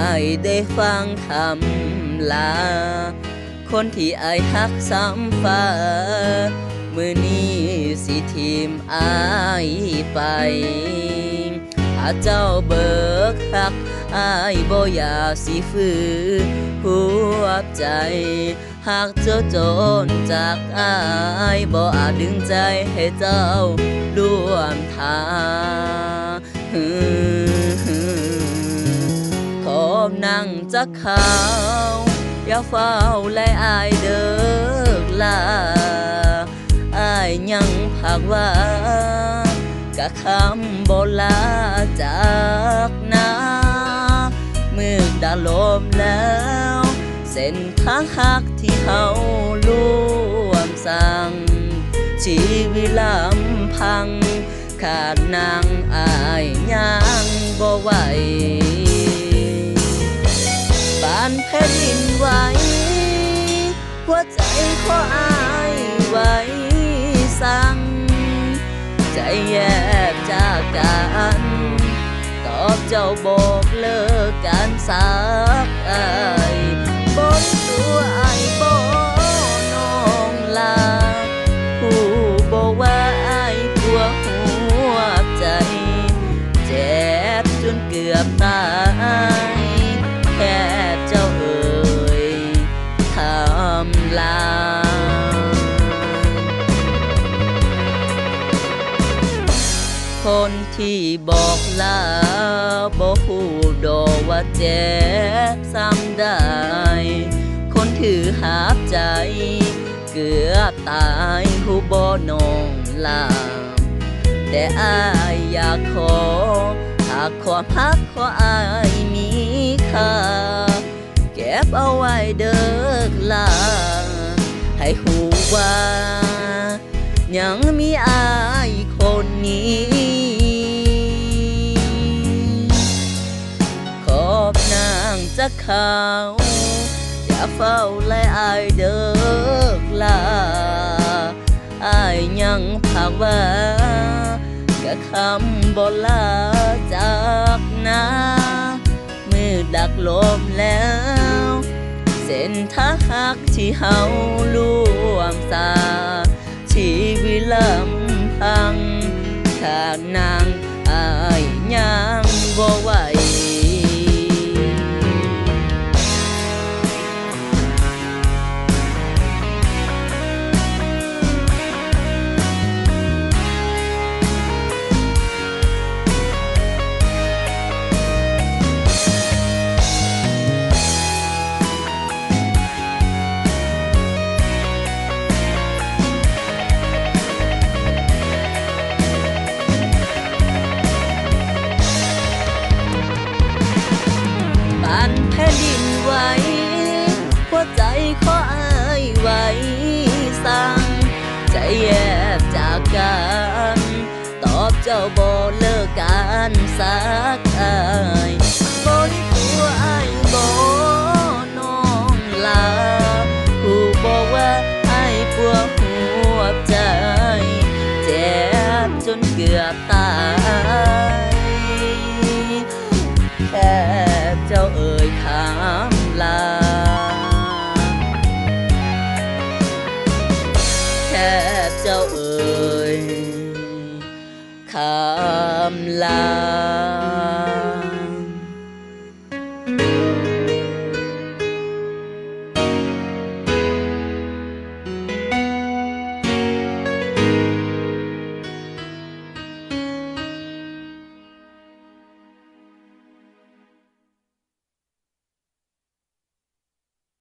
ายได้ฟังคำลาคนที่อายฮักซ้ำฟ้ามื้อนี้สิทีมอายไปถ้าเจ้าเบิกฮักอายบ่อยากสิฝืนหัวใจหากเจ้าจนจากอายบ่อาจดึงใจให้เจ้าร่วมทางขอบนั่งจักข่าวอย่าเฝ้าไล่อายเด้อลาอายยังภาคว่ากะคำบ่ลาจากนามือดาลมแล้วเส้นทางหักที่เฮาร่วมสร้างชีวิตลำพังขาดนางอายยังบ่ไหวบ้านแผ่นดินไหวหัวใจขออายไว้สั่งใจแยกจากกันตอบเจ้าบอกเลิกกันสักอายบนตัวอายบ่น้องลาผู้บอกว่าอายผัวหัวใจเจ็บจนเกือบตายแค่เจ้าเอ่ยทำลาคนที่บอกลาบ่ฮู้ดอกว่าเจ็บซ้ำได้คนถือหาบใจเกือบตายฮู้บ่น้องลาแต่อายอยากขอหากความรักของอายมีค่าเก็บเอาไว้เด้อลาให้ฮู้ว่ายังมีอายคนนี้ขอบนางจักข่าวอย่าเฝ้าไล่อายเด้อลาอายยังภาคว่ากะคำบ่ลาจากนามือดักลมแล้วเส้นทางหักที่เฮาร่วมสร้างชีวิตลำพังขาดนางอายยังบ่ไหวแผ่นดินไหวหัวใจขออายไว้สั่งใจแยกจากกันตอบเจ้าบ่เลิกกันสักอายบนตัวอายบ่น้องลาผู้บอกว่าอายปวดหัวใจเจ็บจนเกือบตายแค่เจ้าเอ่ยคำลาแค่เจ้าเอ่ยคำลา